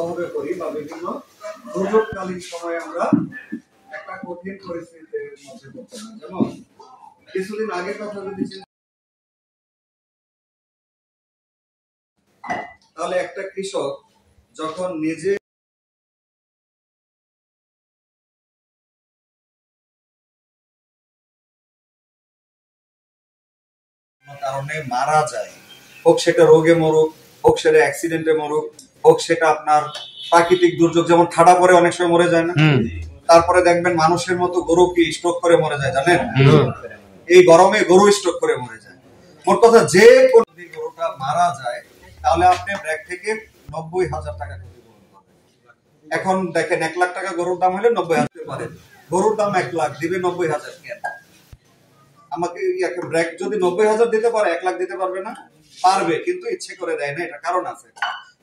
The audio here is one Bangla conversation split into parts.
অভাবে পড়ি বা বিভিন্ন দুর্যোগকালীন সময়ে আমরা একটা কঠিন পরিস্থিতির মধ্যে পড়তে হয়। যেমন কিছুদিন আগে কথা যদি তাহলে একটা কৃষক যখন নিজে কারণে মারা যায়, হোক সেটা রোগে মরুক, হোক সেটা অ্যাক্সিডেন্টে মরুক, হোক সেটা আপনার প্রাকৃতিক দুর্যোগ যেমন ঠাডা পরে অনেক সময় মরে যায় না, তারপরে দেখবেন মানুষের মতো গরু কি স্ট্রোক করে মরে যায় জানেন, এই গরমে গরু স্ট্রোক করে মরে যায়। মোট কথা যে কোন গরুটা মারা যায় তাহলে আপনি ব্যাগ থেকে 90,000 টাকা ক্ষতিপূরণ পাবেন। এখন দেখেন 1 লাখ টাকা গরুর দাম হলে 90,000 পারে, গরুর দাম 1 লাখ দিবে 90,000 কেন? আমাকে ব্র্যাক যদি 90,000 দিতে পারে 1 লাখ দিতে পারবে না? পারবে, কিন্তু ইচ্ছে করে দেয় না। এটা কারণ আছে।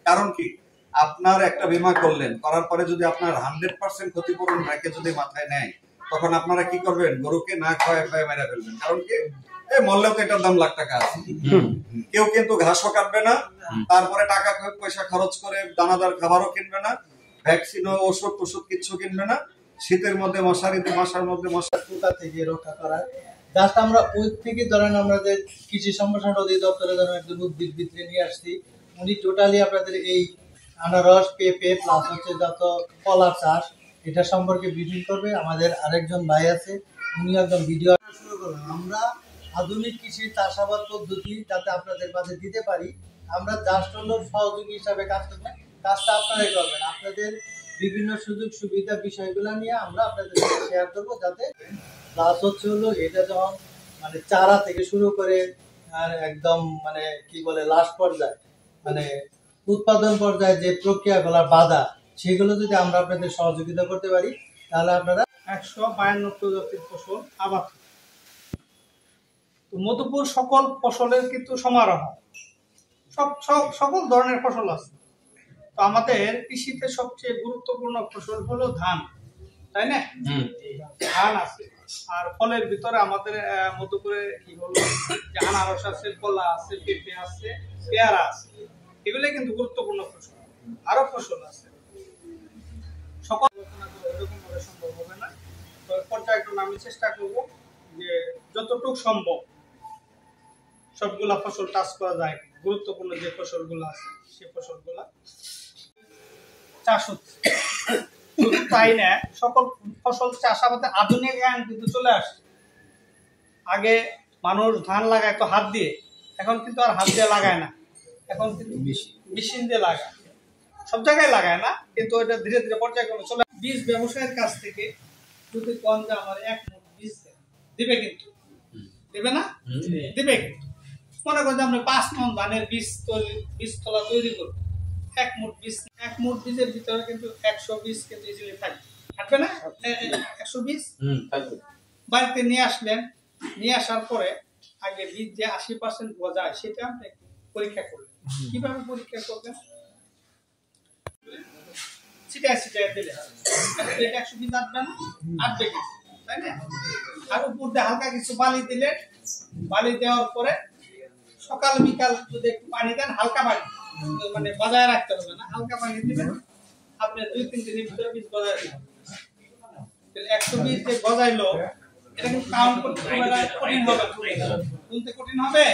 কারণ কি? আপনার একটা বীমা করলেন, করার পরে যদি আপনার 100% ক্ষতিপূরণ ব্র্যাকে যদি মাথায় নেয়, তখন আপনারা কি করবেন? গরুকে না খাওয়ায় মেরে ফেলবেন। কারণ কি? মরলেও তো এটার দাম লাখ টাকা আছে। কেউ কিন্তু ঘাসও কাটবে না, তারপরে টাকা পয়সা খরচ করে দানাদার খাবারও কিনবে না, ভ্যাকসিনও ওষুধ কিচ্ছু কিনবে না। শীতের মধ্যে মশারিতে মশার মধ্যে মশা থেকে রক্ষা করা। জাস্ট আমরা ওই থেকে ধরেন আমাদের কৃষি সম্প্রসারণ অধিদপ্তরে ধরেন একজন উদ্ভিদ বিক্রি নিয়ে আসছি, উনি টোটালি আপনাদের এই আনারস, পেঁপে প্লাস হচ্ছে যত কলা চাষ এটা সম্পর্কে ব্রিফিং করবে। আমাদের আরেকজন ভাই আছে, উনি একদম ভিডিও শুরু করবেন। আমরা আধুনিক কৃষি চাষাবাদ পদ্ধতি যাতে আপনাদের মাঝে দিতে পারি, আমরা জাস্ট হলো সহযোগী হিসাবে কাজ করবেন, কাজটা আপনারাই করবেন। আপনাদের বিভিন্ন সুযোগ সুবিধা বিষয়গুলো নিয়ে আমরা আপনাদের সাথে শেয়ার করবো, যাতে প্লাস হচ্ছে হলো এটা যখন মানে চারা থেকে শুরু করে একদম মানে কি বলে লাস্ট পর্যায়ে মানে উৎপাদন পর্যায়ে যে প্রক্রিয়াগুলোর বাধা, সেগুলো যদি আমরা আপনাদের সহযোগিতা করতে পারি তাহলে আপনারা 152 প্রজাতির ফসল আবাদ। মধুপুর সকল ফসলের কিন্তু সমারোহ, সকল ধরনের ফসল আছে। তো আমাদের কৃষিতে সবচেয়ে গুরুত্বপূর্ণ ফসল হলো ধান, তাই না? ধান আছে, আর ফলের ভিতরে আমাদের মধুপুরে কি হলো যে আনারস আছে, কলা আছে, পেঁপে আছে, পেয়ারা আছে, এগুলো কিন্তু গুরুত্বপূর্ণ ফসল। আরো ফসল আছে, সকল এরকম ভাবে সম্ভব হবে না। তো পর্যায়ক্রমে আমি চেষ্টা করব যে যতটুকু সম্ভব সবগুলা ফসল চাষ করা যায়। গুরুত্বপূর্ণ যে ফসলগুলো আছে সেই ফসলগুলা চাষ হচ্ছে। শুধু তাই না, সকল ফসল চাষাবাদে আধুনিক জ্ঞান কিন্তু চলে আসছে। আগে মানুষ ধান লাগায় তো হাত দিয়ে, এখন কিন্তু আর হাত দিয়ে লাগায় না, এখন কিন্তু মেশিন দিয়ে লাগায়। সব জায়গায় লাগায় না, কিন্তু এটা ধীরে ধীরে পর্যায়ক্রমে চলে। বীজ ব্যবসায়ের কাছ থেকে যদি কোন যে আমার 1 মুঠ বীজ দিবে, কিন্তু দেবে না, দেবে কিন্তু। মনে করেন আমরা 5 মণ ধানের বীজতলা তৈরি করব, 1 মুঠ বীজের ভিতরে কিন্তু 120 কিন্তু ইজিলি থাকবে, থাকবে না? 120 বাড়িতে নিয়ে আসলেন, নিয়ে আসার পরে আগে বীজ যে 80% গজায় সেটা আপনি পরীক্ষা করলেন। কিভাবে পরীক্ষা করবেন? ছিটায় দিলে 120 আসবে না, আসবে কিন্তু, তাই না? আর উপর দিয়ে হালকা কিছু বালি দিলে, বালি দেওয়ার পরে সকাল বিকাল যদি একটু পানি দেন, হালকা পানি, মানে বাজায় রাখতে হবে না, হালকা পানি দিবেন। আপনি 2-3 দিনের ভিতরে বীজ গজায় দিবেন। 120 যে গজাইলো, এটা কিন্তু কাউন্ট করতে কঠিন হবে, গুনতে কঠিন হবে।